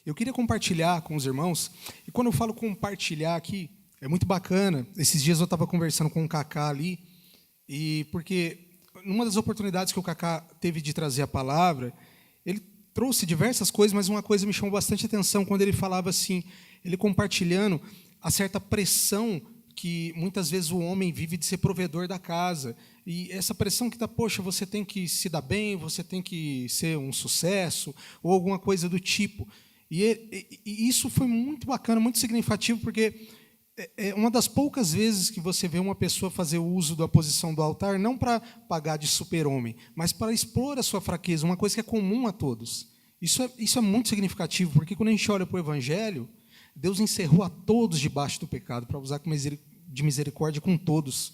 Eu queria compartilhar com os irmãos, e quando eu falo compartilhar aqui, é muito bacana. Esses dias eu estava conversando com o Cacá ali, e porque numa das oportunidades que o Cacá teve de trazer a palavra, ele trouxe diversas coisas, mas uma coisa me chamou bastante atenção quando ele falava assim, ele compartilhando a certa pressão que muitas vezes o homem vive de ser provedor da casa. E essa pressão que está, poxa, você tem que se dar bem, você tem que ser um sucesso, ou alguma coisa do tipo. E isso foi muito bacana, muito significativo, porque é uma das poucas vezes que você vê uma pessoa fazer uso da posição do altar, não para pagar de super-homem, mas para expor a sua fraqueza, uma coisa que é comum a todos. Isso é muito significativo, porque quando a gente olha para o Evangelho, Deus encerrou a todos debaixo do pecado, para usar de misericórdia com todos.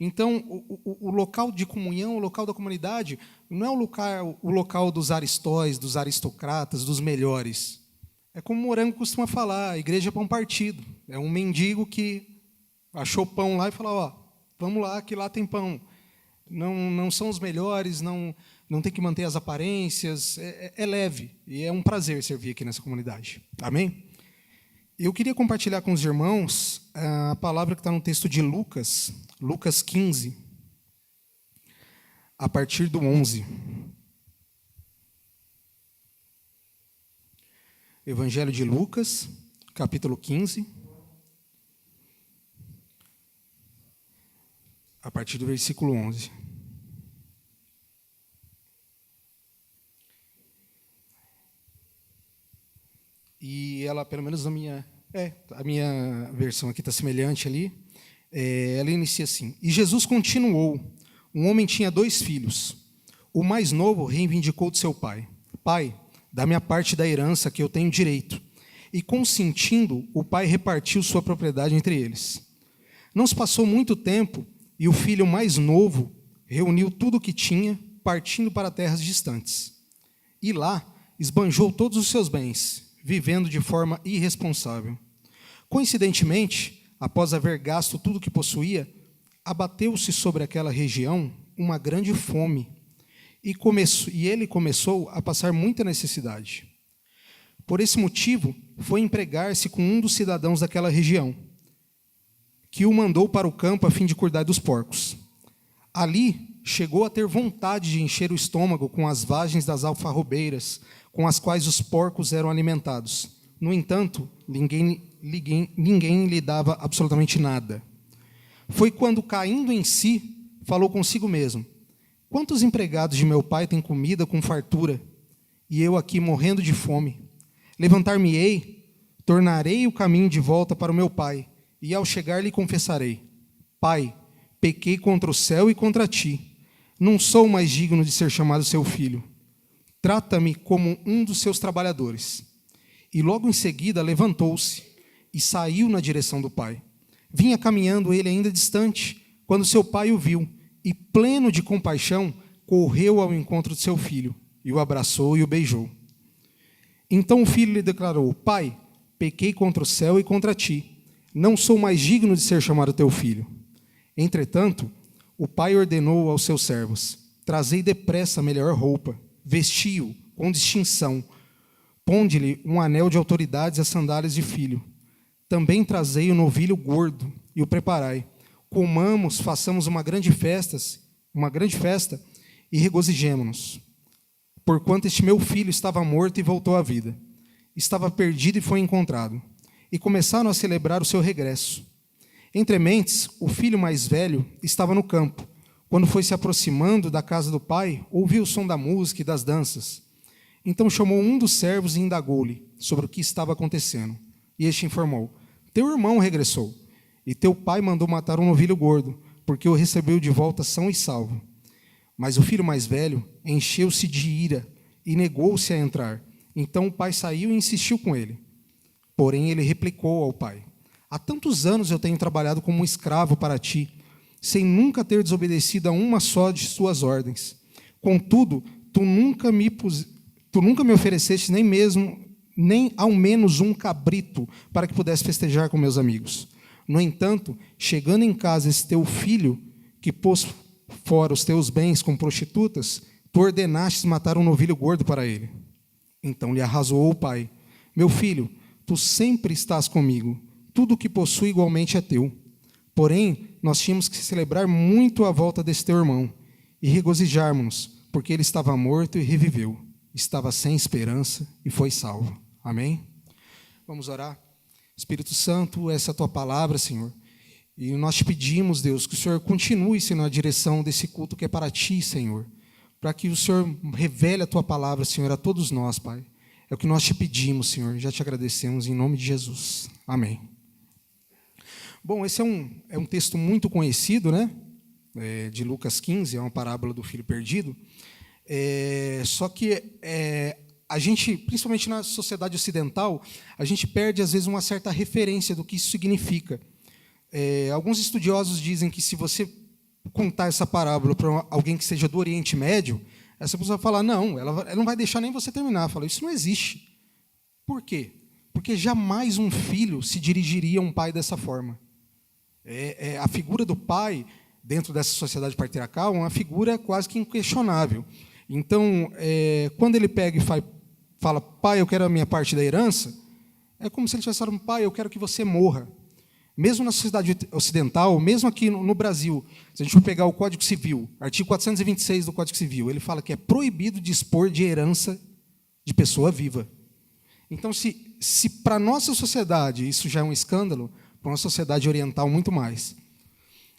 Então, o local de comunhão, o local da comunidade, não é o local dos aristóis, dos aristocratas, dos melhores. É como o Morango costuma falar, a igreja é para um partido. É um mendigo que achou pão lá e falou, ó, vamos lá, que lá tem pão. Não são os melhores, não tem que manter as aparências, é leve, e é um prazer servir aqui nessa comunidade. Amém? Eu queria compartilhar com os irmãos a palavra que está no texto de Lucas, Lucas 15, a partir do 11. Evangelho de Lucas, capítulo 15, a partir do versículo 11. E ela, pelo menos a minha versão aqui está semelhante ali, ela inicia assim: E Jesus continuou, um homem tinha 2 filhos. O mais novo reivindicou de seu pai: Pai, dá-me a parte da herança que eu tenho direito. E, consentindo, o pai repartiu sua propriedade entre eles. Não se passou muito tempo, e o filho mais novo reuniu tudo o que tinha, partindo para terras distantes. E lá esbanjou todos os seus bens, vivendo de forma irresponsável. Coincidentemente, após haver gasto tudo o que possuía, abateu-se sobre aquela região uma grande fome, e ele começou a passar muita necessidade. Por esse motivo, foi empregar-se com um dos cidadãos daquela região, que o mandou para o campo a fim de cuidar dos porcos. Ali, chegou a ter vontade de encher o estômago com as vagens das alfarrobeiras, com as quais os porcos eram alimentados. No entanto, ninguém lhe dava absolutamente nada. Foi quando, caindo em si, falou consigo mesmo: Quantos empregados de meu pai têm comida com fartura, e eu aqui morrendo de fome? Levantar-me-ei, tornarei o caminho de volta para o meu pai, e ao chegar lhe confessarei: Pai, pequei contra o céu e contra ti. Não sou mais digno de ser chamado seu filho. Trata-me como um dos seus trabalhadores. E logo em seguida levantou-se e saiu na direção do pai. Vinha caminhando ele ainda distante, quando seu pai o viu, e, pleno de compaixão, correu ao encontro de seu filho, e o abraçou e o beijou. Então o filho lhe declarou: Pai, pequei contra o céu e contra ti. Não sou mais digno de ser chamado teu filho. Entretanto, o pai ordenou aos seus servos: Trazei depressa a melhor roupa, vestiu-o com distinção, ponde-lhe um anel de autoridade e as sandálias de filho. Também trazei o novilho gordo e o preparai. Comamos, façamos uma grande festa e regozijemo-nos. Porquanto este meu filho estava morto e voltou à vida. Estava perdido e foi encontrado. E começaram a celebrar o seu regresso. Entre mentes, o filho mais velho estava no campo. Quando foi se aproximando da casa do pai, ouviu o som da música e das danças. Então chamou um dos servos e indagou-lhe sobre o que estava acontecendo. E este informou: Teu irmão regressou, e teu pai mandou matar um novilho gordo, porque o recebeu de volta são e salvo. Mas o filho mais velho encheu-se de ira e negou-se a entrar. Então o pai saiu e insistiu com ele. Porém ele replicou ao pai: Há tantos anos eu tenho trabalhado como um escravo para ti, sem nunca ter desobedecido a uma só de suas ordens. Contudo, tu nunca me ofereceste nem ao menos um cabrito para que pudesse festejar com meus amigos. No entanto, chegando em casa esse teu filho, que pôs fora os teus bens com prostitutas, tu ordenastes matar um novilho gordo para ele. Então lhe arrazoou o pai: Meu filho, tu sempre estás comigo. Tudo o que possuo igualmente é teu. Porém, nós tínhamos que celebrar muito a volta desse teu irmão e regozijarmos-nos, porque ele estava morto e reviveu. Estava sem esperança e foi salvo. Amém? Vamos orar. Espírito Santo, essa é a tua palavra, Senhor. E nós te pedimos, Deus, que o Senhor continue sendo a direção desse culto que é para ti, Senhor. Para que o Senhor revele a tua palavra, Senhor, a todos nós, Pai. É o que nós te pedimos, Senhor. Já te agradecemos em nome de Jesus. Amém. Bom, esse é um texto muito conhecido, né? De Lucas 15, é uma parábola do filho perdido. Só que a gente, principalmente na sociedade ocidental, a gente perde, às vezes, uma certa referência do que isso significa. Alguns estudiosos dizem que se você contar essa parábola para alguém que seja do Oriente Médio, essa pessoa vai falar, não, ela não vai deixar nem você terminar. Fala, isso não existe. Por quê? Porque jamais um filho se dirigiria a um pai dessa forma. A figura do pai, dentro dessa sociedade patriarcal, é uma figura quase que inquestionável. Então, quando ele pega e fala, pai, eu quero a minha parte da herança, é como se ele tivesse falando, pai, eu quero que você morra. Mesmo na sociedade ocidental, mesmo aqui no Brasil, se a gente for pegar o Código Civil, artigo 426 do Código Civil, ele fala que é proibido dispor de herança de pessoa viva. Então, se para a nossa sociedade isso já é um escândalo, para uma sociedade oriental muito mais.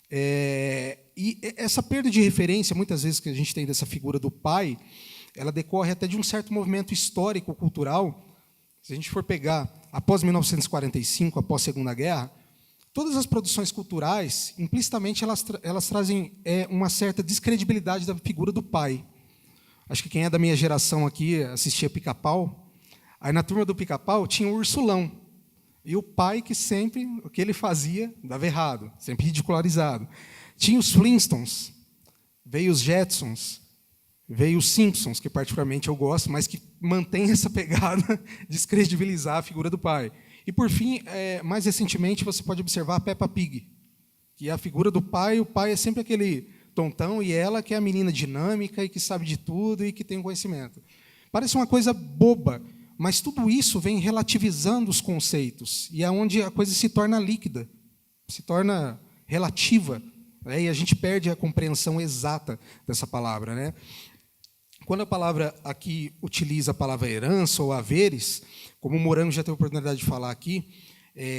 E essa perda de referência, muitas vezes, que a gente tem dessa figura do pai, ela decorre até de um certo movimento histórico, cultural. Se a gente for pegar, após 1945, após a Segunda Guerra, todas as produções culturais, implicitamente, elas trazem uma certa descredibilidade da figura do pai. Acho que quem é da minha geração aqui assistia Pica-Pau. Aí, na turma do Pica-Pau, tinha o Ursulão. E o pai que sempre, o que ele fazia, dava errado, sempre ridicularizado. Tinha os Flintstones, veio os Jetsons, veio os Simpsons, que particularmente eu gosto, mas que mantém essa pegada de descredibilizar a figura do pai. E, por fim, mais recentemente, você pode observar a Peppa Pig, que é a figura do pai. O pai é sempre aquele tontão, e ela que é a menina dinâmica e que sabe de tudo e que tem o conhecimento. Parece uma coisa boba, mas tudo isso vem relativizando os conceitos, e é onde a coisa se torna líquida, se torna relativa, e a gente perde a compreensão exata dessa palavra, né? Quando a palavra aqui utiliza a palavra herança ou haveres, como o Morango já teve a oportunidade de falar aqui,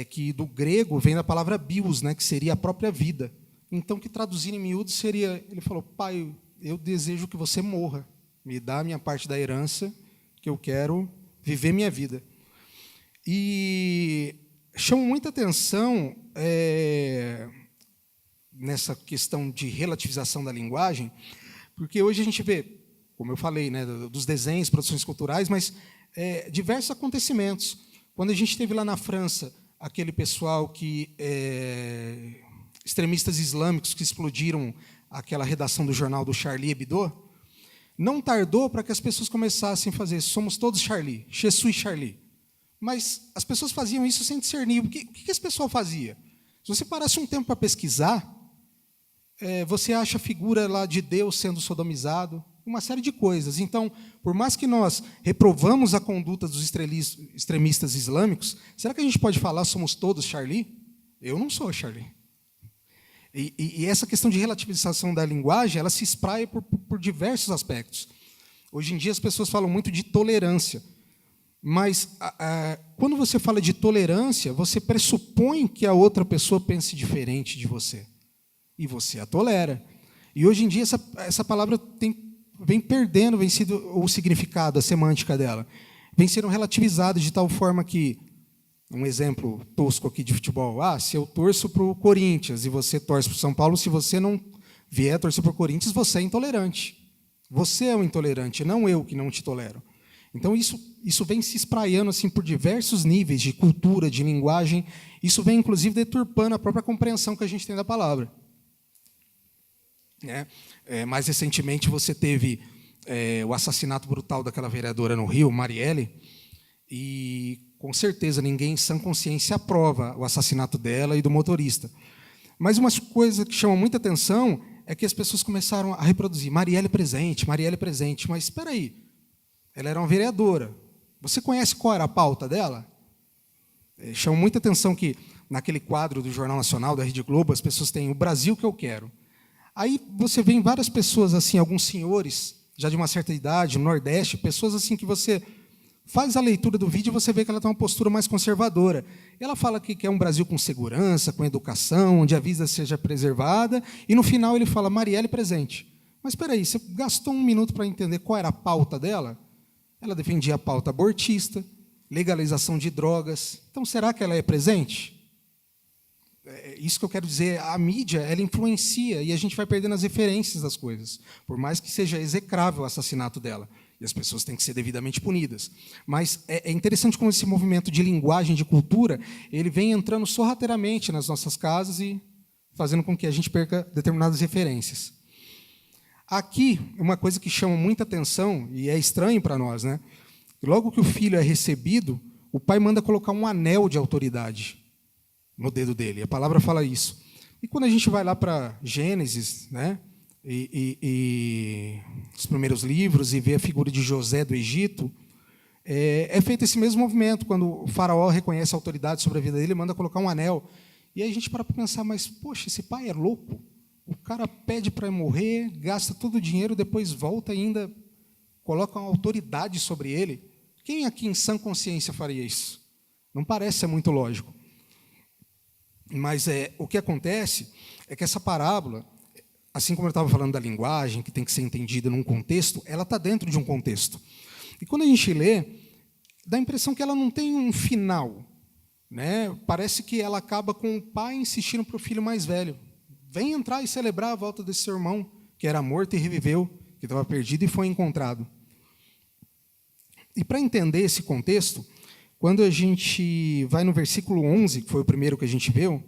que do grego vem da palavra bios, né, que seria a própria vida. Então, que traduzindo em miúdos seria, ele falou, pai, eu desejo que você morra, me dá a minha parte da herança, que eu quero viver minha vida. E chama muita atenção nessa questão de relativização da linguagem, porque hoje a gente vê, como eu falei, né, dos desenhos, produções culturais, mas diversos acontecimentos. Quando a gente teve lá na França aquele pessoal extremistas islâmicos que explodiram aquela redação do jornal do Charlie Hebdo, não tardou para que as pessoas começassem a fazer somos todos Charlie, je suis Charlie. Mas as pessoas faziam isso sem discernir. O que esse pessoal fazia? Se você parasse um tempo para pesquisar, você acha a figura lá de Deus sendo sodomizado, uma série de coisas. Então, por mais que nós reprovamos a conduta dos extremistas islâmicos, será que a gente pode falar somos todos Charlie? Eu não sou Charlie. E essa questão de relativização da linguagem, ela se espraia por diversos aspectos. Hoje em dia as pessoas falam muito de tolerância, mas quando você fala de tolerância, você pressupõe que a outra pessoa pense diferente de você, e você a tolera. E hoje em dia essa palavra vem perdendo, vem sendo o significado, a semântica dela, vem sendo relativizada de tal forma que, um exemplo tosco aqui de futebol, se eu torço para o Corinthians e você torce para o São Paulo, se você não vier torcer para o Corinthians, você é intolerante. Você é um intolerante, não eu que não te tolero. Então, isso vem se espraiando assim, por diversos níveis de cultura, de linguagem. Isso vem, inclusive, deturpando a própria compreensão que a gente tem da palavra. Mais recentemente, você teve o assassinato brutal daquela vereadora no Rio, Marielle, e, com certeza, ninguém em sã consciência aprova o assassinato dela e do motorista. Mas uma coisa que chama muita atenção é que as pessoas começaram a reproduzir Marielle presente, mas espera aí, ela era uma vereadora, Você conhece qual era a pauta dela? Chama muita atenção que, naquele quadro do Jornal Nacional, da Rede Globo, as pessoas têm o Brasil que eu quero. Aí você vê em várias pessoas, assim, alguns senhores, já de uma certa idade, no Nordeste, pessoas assim que você faz a leitura do vídeo e você vê que ela tem uma postura mais conservadora. Ela fala que quer um Brasil com segurança, com educação, onde a vida seja preservada, e no final ele fala, Marielle presente. Mas espera aí, você gastou um minuto para entender qual era a pauta dela? Ela defendia a pauta abortista, legalização de drogas. Então, será que ela é presente? É isso que eu quero dizer. A mídia, ela influencia, e a gente vai perdendo as referências das coisas, por mais que seja execrável o assassinato dela. E as pessoas têm que ser devidamente punidas. Mas é interessante como esse movimento de linguagem, de cultura, ele vem entrando sorrateiramente nas nossas casas e fazendo com que a gente perca determinadas referências. Aqui, uma coisa que chama muita atenção, e é estranho para nós, né? Logo que o filho é recebido, o pai manda colocar um anel de autoridade no dedo dele. A palavra fala isso. E quando a gente vai lá para Gênesis, né? E os primeiros livros, e vê a figura de José do Egito, é feito esse mesmo movimento. Quando o faraó reconhece a autoridade sobre a vida dele, manda colocar um anel. E aí a gente para pensar, mas, poxa, esse pai é louco. O cara pede para morrer, gasta todo o dinheiro, depois volta e ainda coloca uma autoridade sobre ele. Quem aqui em sã consciência faria isso? Não parece ser muito lógico. Mas o que acontece é que essa parábola, assim como eu estava falando da linguagem, que tem que ser entendida num contexto, ela está dentro de um contexto. E quando a gente lê, dá a impressão que ela não tem um final, né? Parece que ela acaba com o pai insistindo para o filho mais velho. Vem entrar e celebrar a volta desse seu irmão, que era morto e reviveu, que estava perdido e foi encontrado. E para entender esse contexto, quando a gente vai no versículo 11, que foi o primeiro que a gente viu,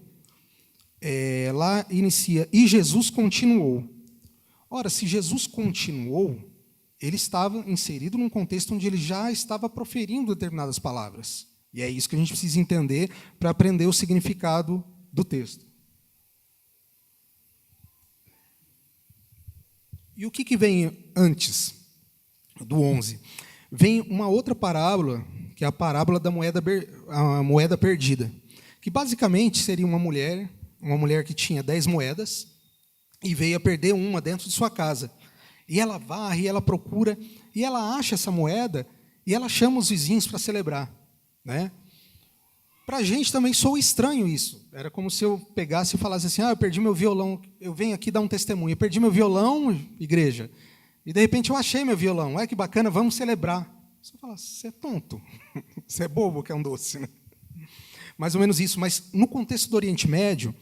lá inicia, e Jesus continuou. Ora, se Jesus continuou, ele estava inserido num contexto onde ele já estava proferindo determinadas palavras. E é isso que a gente precisa entender para aprender o significado do texto. E o que vem antes do 11? Vem uma outra parábola, que é a parábola da moeda perdida, que basicamente seria uma mulher que tinha 10 moedas e veio a perder uma dentro de sua casa. E ela varre, ela procura, e ela acha essa moeda, e ela chama os vizinhos para celebrar, né? Para a gente também soa estranho isso. Era como se eu pegasse e falasse assim, eu perdi meu violão, eu venho aqui dar um testemunho, eu perdi meu violão, igreja, e de repente eu achei meu violão, que bacana, vamos celebrar. Você fala, você é tonto, você é bobo que é um doce, né? Mais ou menos isso, mas no contexto do Oriente Médio,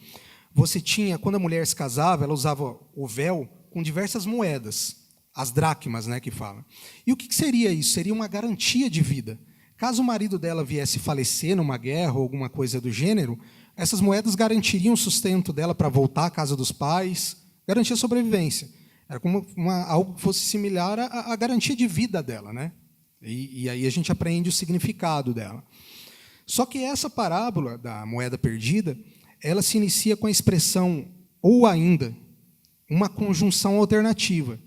você tinha, quando a mulher se casava, ela usava o véu com diversas moedas, as dracmas, né, que fala. E o que seria isso? Seria uma garantia de vida. Caso o marido dela viesse falecer numa guerra ou alguma coisa do gênero, essas moedas garantiriam o sustento dela para voltar à casa dos pais, garantia a sobrevivência. Era como algo que fosse similar à garantia de vida dela, né? E aí a gente aprende o significado dela. Só que essa parábola da moeda perdida, ela se inicia com a expressão ou ainda, uma conjunção alternativa,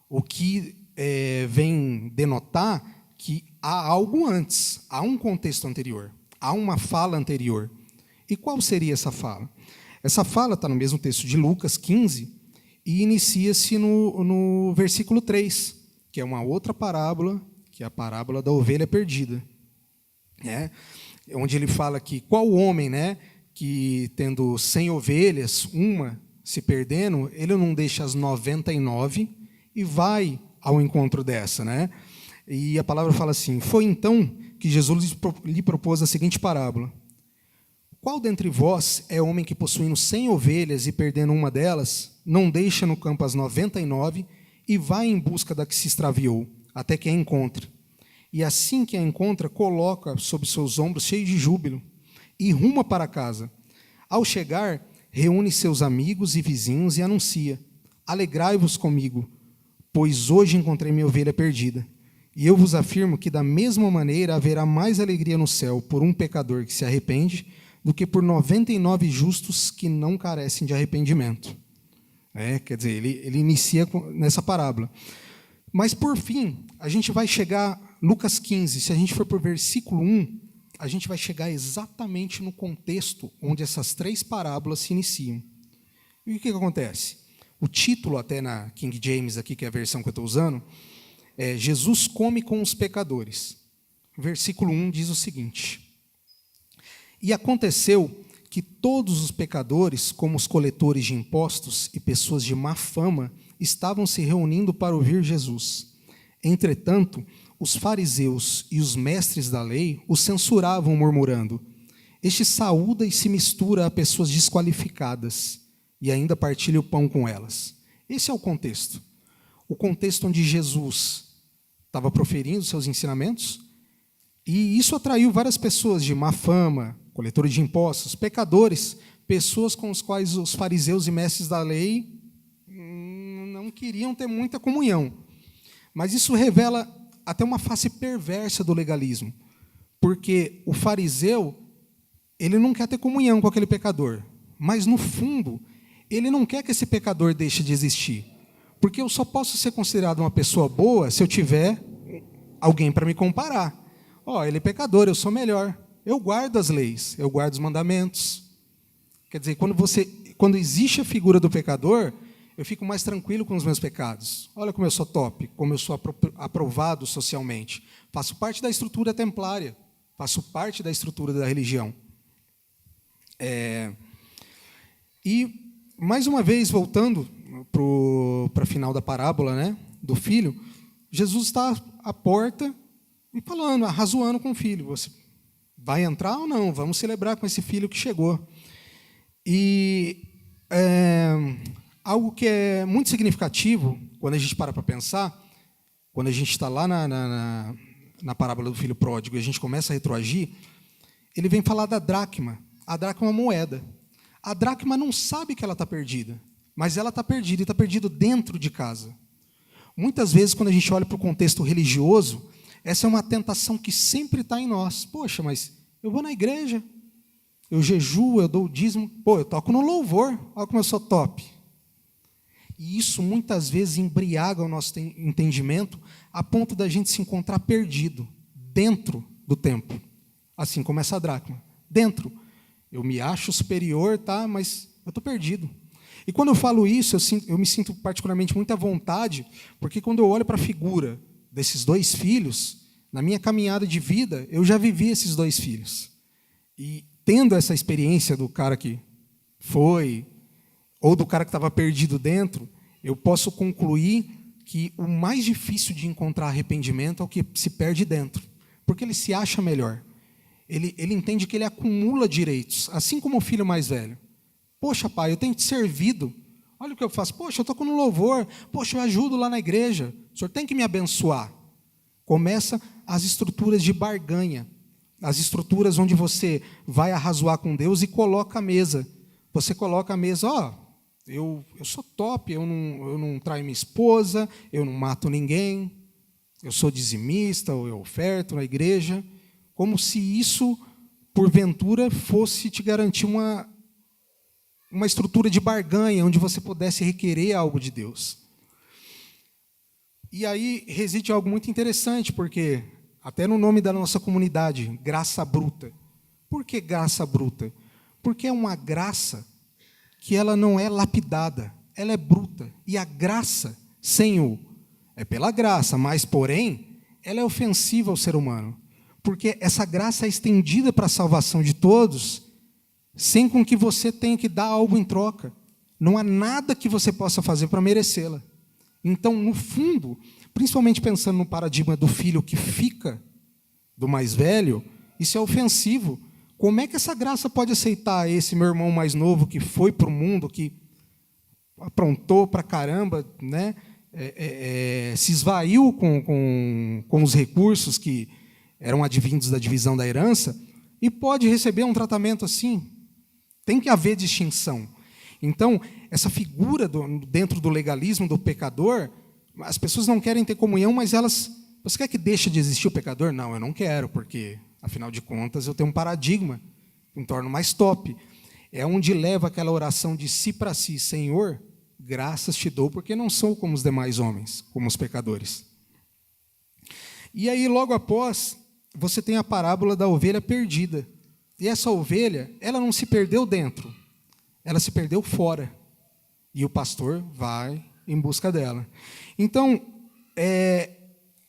o que vem denotar que há algo antes, há um contexto anterior, há uma fala anterior. E qual seria essa fala? Essa fala está no mesmo texto de Lucas 15 e inicia-se no versículo 3, que é uma outra parábola, que é a parábola da ovelha perdida, né? Onde ele fala que qual homem, né, que tendo 100 ovelhas, uma se perdendo, ele não deixa as 99 e vai ao encontro dessa, né? E a palavra fala assim, foi então que Jesus lhe propôs a seguinte parábola. Qual dentre vós é homem que, possuindo 100 ovelhas e perdendo uma delas, não deixa no campo as 99 e vai em busca da que se extraviou, até que a encontre? E assim que a encontra, coloca sobre seus ombros, cheio de júbilo, e ruma para casa. Ao chegar, reúne seus amigos e vizinhos e anuncia, alegrai-vos comigo, pois hoje encontrei minha ovelha perdida. E eu vos afirmo que, da mesma maneira, haverá mais alegria no céu por um pecador que se arrepende do que por 99 justos que não carecem de arrependimento. Quer dizer, ele inicia nessa parábola. Mas, por fim, a gente vai chegar, Lucas 15, se a gente for para o versículo 1, a gente vai chegar exatamente no contexto onde essas 3 parábolas se iniciam. E o que acontece? O título, até na King James, aqui, que é a versão que eu estou usando, é Jesus come com os pecadores. Versículo 1 diz o seguinte: E aconteceu que todos os pecadores, como os coletores de impostos e pessoas de má fama, estavam se reunindo para ouvir Jesus. Entretanto, os fariseus e os mestres da lei o censuravam, murmurando: Este saúda e se mistura a pessoas desqualificadas, e ainda partilha o pão com elas. Esse é o contexto. O contexto onde Jesus estava proferindo seus ensinamentos, e isso atraiu várias pessoas de má fama, coletores de impostos, pecadores, pessoas com as quais os fariseus e mestres da lei não queriam ter muita comunhão. Mas isso revela até uma face perversa do legalismo, porque o fariseu, ele não quer ter comunhão com aquele pecador, mas, no fundo, ele não quer que esse pecador deixe de existir, porque eu só posso ser considerado uma pessoa boa se eu tiver alguém para me comparar. Ele é pecador, eu sou melhor. Eu guardo as leis, eu guardo os mandamentos. Quer dizer, quando existe a figura do pecador, eu fico mais tranquilo com os meus pecados. Olha como eu sou top, como eu sou aprovado socialmente. Faço parte da estrutura templária, faço parte da estrutura da religião. E, mais uma vez, voltando para o final da parábola, né, do filho, Jesus está à porta e falando, arrazoando com o filho. Você vai entrar ou não? Vamos celebrar com esse filho que chegou. E algo que é muito significativo, quando a gente para pensar, quando a gente está lá na parábola do filho pródigo e a gente começa a retroagir, ele vem falar da dracma. A dracma é uma moeda. A dracma não sabe que ela está perdida, mas ela está perdida, e está perdida dentro de casa. Muitas vezes, quando a gente olha para o contexto religioso, essa é uma tentação que sempre está em nós. Poxa, mas eu vou na igreja, eu jejuo, eu dou o dízimo, eu toco no louvor, olha como eu sou top. E isso muitas vezes embriaga o nosso entendimento a ponto da gente se encontrar perdido dentro do templo, assim como essa dracma. Dentro. Eu me acho superior, tá? Mas eu estou perdido. E quando eu falo isso, eu me sinto particularmente muito à vontade, porque quando eu olho para a figura desses 2 filhos, na minha caminhada de vida, eu já vivi esses 2 filhos. E tendo essa experiência do cara que foi, ou do cara que estava perdido dentro, eu posso concluir que o mais difícil de encontrar arrependimento é o que se perde dentro, porque ele se acha melhor. Ele entende que ele acumula direitos, assim como o filho mais velho. Poxa, pai, eu tenho te servido. Olha o que eu faço. Poxa, eu toco no louvor. Poxa, eu ajudo lá na igreja. O senhor tem que me abençoar. Começa as estruturas de barganha. As estruturas onde você vai arrazoar com Deus e coloca a mesa. Você coloca a mesa, eu sou top, eu não traio minha esposa, eu não mato ninguém, eu sou dizimista, ou eu oferto na igreja. Como se isso, porventura, fosse te garantir uma estrutura de barganha, onde você pudesse requerer algo de Deus. E aí reside algo muito interessante, porque, até no nome da nossa comunidade, graça bruta. Por que graça bruta? Porque é uma graça que ela não é lapidada, ela é bruta. E a graça, é pela graça, mas, porém, ela é ofensiva ao ser humano. Porque essa graça é estendida para a salvação de todos, sem com que você tenha que dar algo em troca. Não há nada que você possa fazer para merecê-la. Então, no fundo, principalmente pensando no paradigma do filho que fica, do mais velho, isso é ofensivo. Como é que essa graça pode aceitar esse meu irmão mais novo que foi para o mundo, que aprontou para caramba, né? Se esvaiu com os recursos que eram advindos da divisão da herança, e pode receber um tratamento assim? Tem que haver distinção. Então, essa figura dentro do legalismo do pecador, as pessoas não querem ter comunhão, mas você quer que deixe de existir o pecador? Não, eu não quero, porque, afinal de contas, eu tenho um paradigma que me torna mais top. É onde leva aquela oração de si para si: Senhor, graças te dou, porque não sou como os demais homens, como os pecadores. E aí, logo após, você tem a parábola da ovelha perdida. E essa ovelha, ela não se perdeu dentro, ela se perdeu fora. E o pastor vai em busca dela. Então,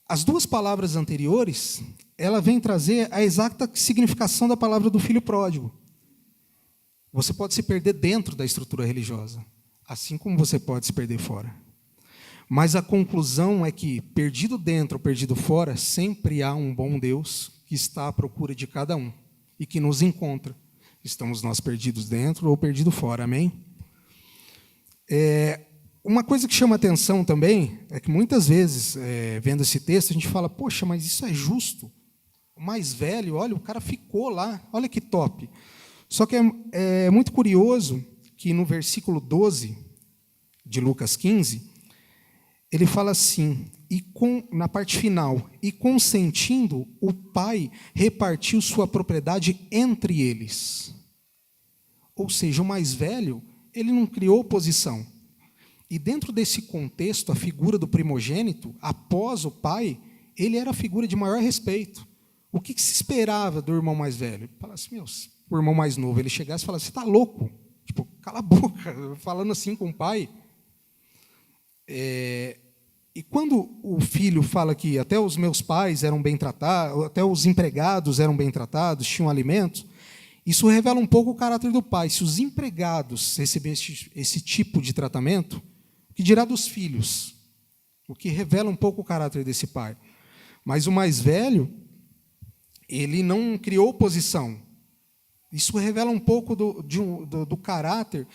as duas palavras anteriores, ela vem trazer a exata significação da palavra do filho pródigo. Você pode se perder dentro da estrutura religiosa, assim como você pode se perder fora. Mas a conclusão é que, perdido dentro ou perdido fora, sempre há um bom Deus que está à procura de cada um e que nos encontra. Estamos nós perdidos dentro ou perdidos fora, amém? Uma coisa que chama atenção também é que muitas vezes, vendo esse texto, a gente fala, poxa, mas isso é justo. O mais velho, olha, o cara ficou lá, olha que top. Só que é muito curioso que no versículo 12 de Lucas 15, ele fala assim, na parte final, e consentindo, o pai repartiu sua propriedade entre eles. Ou seja, o mais velho, ele não criou oposição. E dentro desse contexto, a figura do primogênito, após o pai, ele era a figura de maior respeito. O que se esperava do irmão mais velho? Ele fala assim, o irmão mais novo, ele chegasse e falasse, você está louco? Tipo, cala a boca, falando assim com o pai. E quando o filho fala que até os meus pais eram bem tratados, até os empregados eram bem tratados, tinham alimentos, isso revela um pouco o caráter do pai. Se os empregados recebessem esse tipo de tratamento, o que dirá dos filhos? O que revela um pouco o caráter desse pai. Mas o mais velho, ele não criou oposição. Isso revela um pouco do caráter,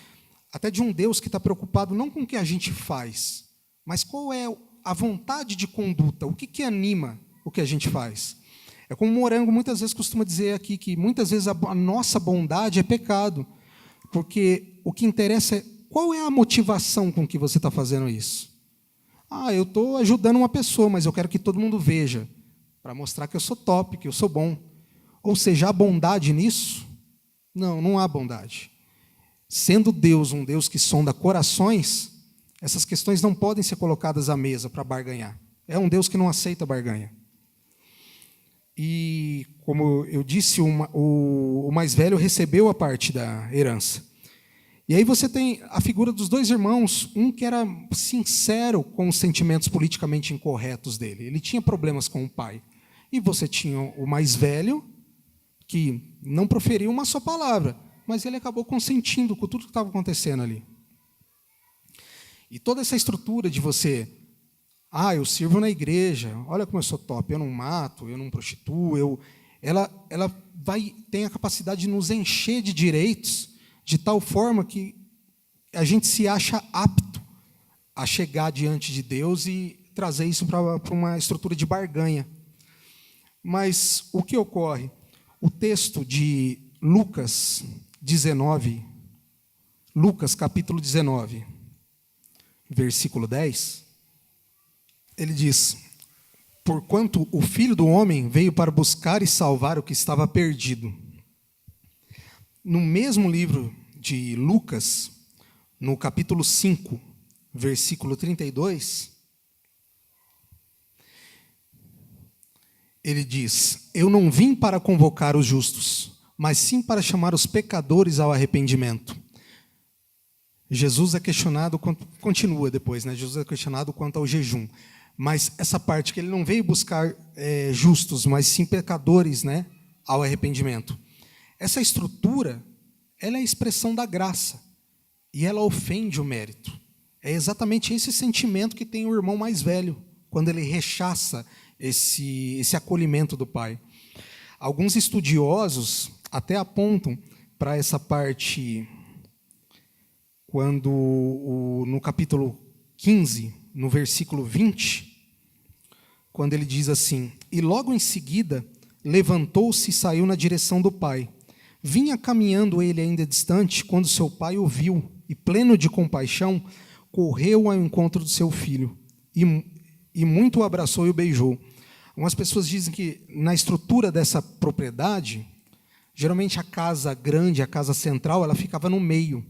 até de um Deus que está preocupado não com o que a gente faz, mas qual é a vontade de conduta, o que anima o que a gente faz. É como o Morango muitas vezes costuma dizer aqui, que muitas vezes a nossa bondade é pecado, porque o que interessa é qual é a motivação com que você está fazendo isso. Eu estou ajudando uma pessoa, mas eu quero que todo mundo veja, para mostrar que eu sou top, que eu sou bom. Ou seja, há bondade nisso? Não há bondade. Sendo Deus um Deus que sonda corações, essas questões não podem ser colocadas à mesa para barganhar. É um Deus que não aceita barganha. E, como eu disse, o mais velho recebeu a parte da herança. E aí você tem a figura dos dois irmãos, um que era sincero com os sentimentos politicamente incorretos dele. Ele tinha problemas com o pai. E você tinha o mais velho, que não proferiu uma só palavra, mas ele acabou consentindo com tudo que estava acontecendo ali. E toda essa estrutura de você, eu sirvo na igreja, olha como eu sou top, eu não mato, eu não prostituo, ela tem a capacidade de nos encher de direitos, de tal forma que a gente se acha apto a chegar diante de Deus e trazer isso para uma estrutura de barganha. Mas o que ocorre? O texto de Lucas 19, Lucas capítulo 19, versículo 10, ele diz, porquanto o Filho do Homem veio para buscar e salvar o que estava perdido. No mesmo livro de Lucas, no capítulo 5, versículo 32, ele diz, eu não vim para convocar os justos, mas sim para chamar os pecadores ao arrependimento. Jesus é questionado, continua depois, né? Jesus é questionado quanto ao jejum. Mas essa parte que ele não veio buscar justos, mas sim pecadores, né, ao arrependimento. Essa estrutura, ela é a expressão da graça. E ela ofende o mérito. É exatamente esse sentimento que tem o irmão mais velho, quando ele rechaça esse acolhimento do pai. Alguns estudiosos até apontam para essa parte, quando no capítulo 15, no versículo 20, quando ele diz assim, e logo em seguida levantou-se e saiu na direção do pai. Vinha caminhando ele ainda distante, quando seu pai o viu, e pleno de compaixão, correu ao encontro do seu filho, e muito o abraçou e o beijou. Algumas pessoas dizem que na estrutura dessa propriedade, geralmente a casa grande, a casa central, ela ficava no meio.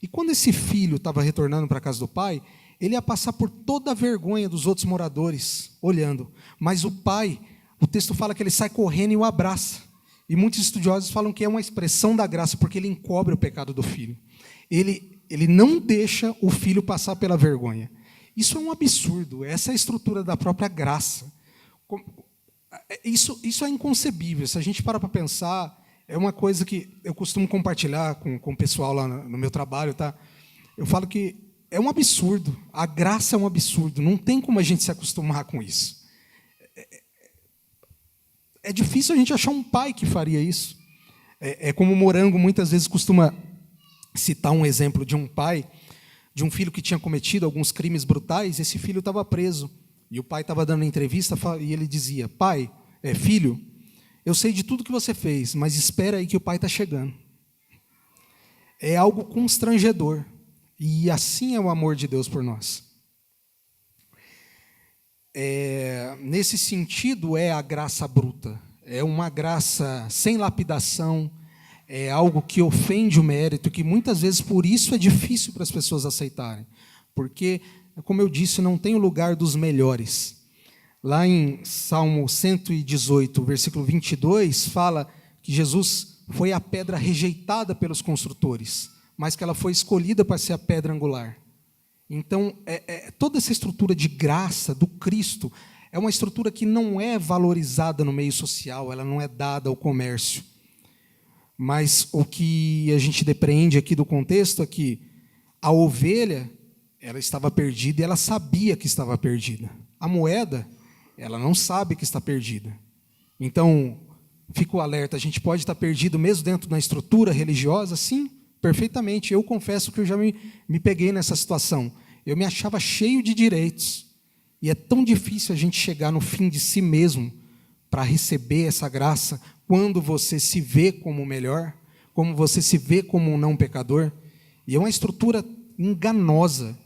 E quando esse filho estava retornando para a casa do pai, ele ia passar por toda a vergonha dos outros moradores, olhando. Mas o pai, o texto fala que ele sai correndo e o abraça. E muitos estudiosos falam que é uma expressão da graça, porque ele encobre o pecado do filho. Ele não deixa o filho passar pela vergonha. Isso é um absurdo, essa é a estrutura da própria graça. Isso é inconcebível, se a gente para pensar, é uma coisa que eu costumo compartilhar com o pessoal lá no meu trabalho, tá? Eu falo que é um absurdo, a graça é um absurdo, não tem como a gente se acostumar com isso. É difícil a gente achar um pai que faria isso. É como o Morango muitas vezes costuma citar um exemplo de um pai, de um filho que tinha cometido alguns crimes brutais, esse filho estava preso. E o pai estava dando entrevista e ele dizia: filho, eu sei de tudo que você fez, mas espera aí que o pai está chegando. É algo constrangedor. E assim é o amor de Deus por nós. Nesse sentido, é a graça bruta. É uma graça sem lapidação. É algo que ofende o mérito, que muitas vezes por isso é difícil para as pessoas aceitarem. Porque, como eu disse, não tem o lugar dos melhores. Lá em Salmo 118, versículo 22, fala que Jesus foi a pedra rejeitada pelos construtores, mas que ela foi escolhida para ser a pedra angular. Então, toda essa estrutura de graça do Cristo é uma estrutura que não é valorizada no meio social, ela não é dada ao comércio. Mas o que a gente depreende aqui do contexto é que a ovelha, ela estava perdida e ela sabia que estava perdida. A moeda, ela não sabe que está perdida. Então, fico alerta, a gente pode estar perdido mesmo dentro da estrutura religiosa? Sim, perfeitamente. Eu confesso que eu já me peguei nessa situação. Eu me achava cheio de direitos. E é tão difícil a gente chegar no fim de si mesmo para receber essa graça, quando você se vê como melhor, como você se vê como um não pecador. E é uma estrutura enganosa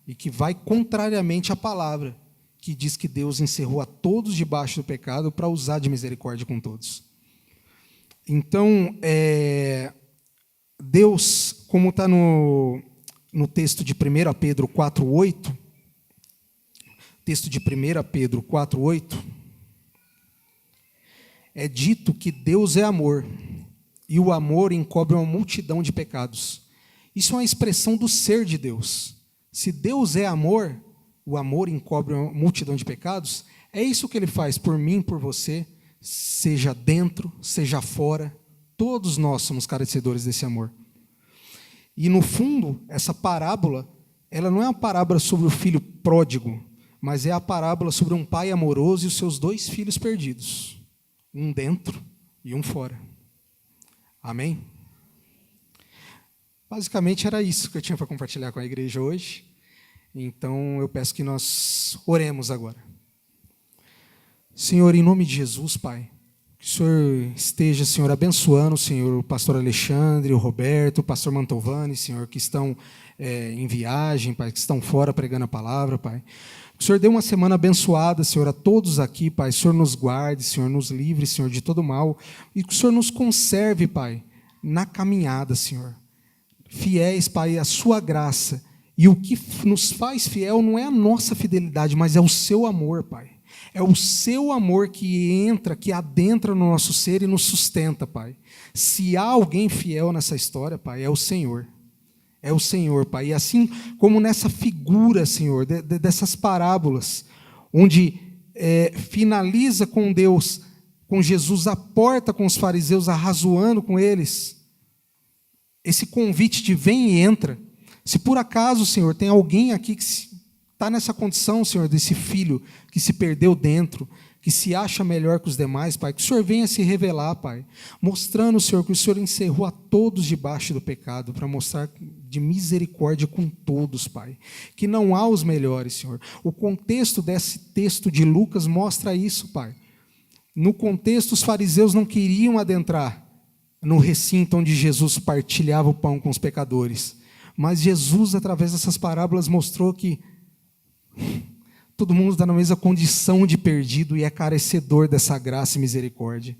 e que vai contrariamente à palavra, que diz que Deus encerrou a todos debaixo do pecado para usar de misericórdia com todos. Então, Deus, como está no texto de 1 Pedro 4,8, texto de 1 Pedro 4,8, é dito que Deus é amor, e o amor encobre uma multidão de pecados. Isso é uma expressão do ser de Deus. Se Deus é amor, o amor encobre uma multidão de pecados, é isso que Ele faz por mim, por você, seja dentro, seja fora, todos nós somos carecedores desse amor. E no fundo, essa parábola, ela não é uma parábola sobre o filho pródigo, mas é a parábola sobre um pai amoroso e os seus 2 filhos perdidos. Um dentro e um fora. Amém? Basicamente era isso que eu tinha para compartilhar com a igreja hoje. Então eu peço que nós oremos agora. Senhor, em nome de Jesus, Pai, que o Senhor esteja, Senhor, abençoando, Senhor, o pastor Alexandre, o Roberto, o pastor Mantovani, Senhor, que estão em viagem, Pai, que estão fora pregando a palavra, Pai. Que o Senhor dê uma semana abençoada, Senhor, a todos aqui, Pai. O Senhor nos guarde, Senhor, nos livre, Senhor, de todo mal. E que o Senhor nos conserve, Pai, na caminhada, Senhor. Fiéis, Pai, à sua graça. E o que nos faz fiel não é a nossa fidelidade, mas é o seu amor, Pai. É o seu amor que entra, que adentra no nosso ser e nos sustenta, Pai. Se há alguém fiel nessa história, Pai, é o Senhor. É o Senhor, Pai. E assim como nessa figura, Senhor, dessas parábolas, onde finaliza com Deus, com Jesus à porta com os fariseus, arrazoando com eles, esse convite de vem e entra. Se por acaso, Senhor, tem alguém aqui que está nessa condição, Senhor, desse filho que se perdeu dentro, que se acha melhor que os demais, Pai, que o Senhor venha se revelar, Pai, mostrando, Senhor, que o Senhor encerrou a todos debaixo do pecado, para mostrar de misericórdia com todos, Pai, que não há os melhores, Senhor. O contexto desse texto de Lucas mostra isso, Pai. No contexto, os fariseus não queriam adentrar no recinto onde Jesus partilhava o pão com os pecadores, mas Jesus, através dessas parábolas, mostrou que todo mundo está na mesma condição de perdido e é carecedor dessa graça e misericórdia.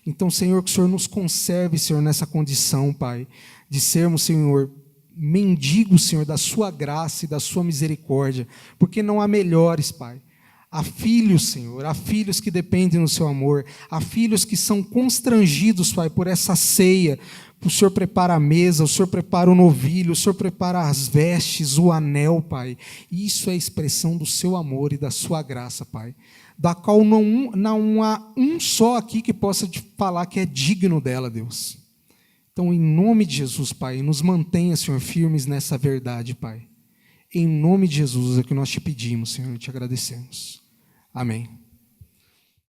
Então, Senhor, que o Senhor nos conserve, Senhor, nessa condição, Pai, de sermos, Senhor, mendigo, Senhor, da sua graça e da sua misericórdia, porque não há melhores, Pai. Há filhos, Senhor, há filhos que dependem do seu amor, há filhos que são constrangidos, Pai, por essa ceia. O Senhor prepara a mesa, o Senhor prepara o novilho, o Senhor prepara as vestes, o anel, Pai. Isso é a expressão do seu amor e da sua graça, Pai, da qual não há um só aqui que possa te falar que é digno dela, Deus. Então, em nome de Jesus, Pai, nos mantenha, Senhor, firmes nessa verdade, Pai. Em nome de Jesus é o que nós te pedimos, Senhor, e te agradecemos. Amém.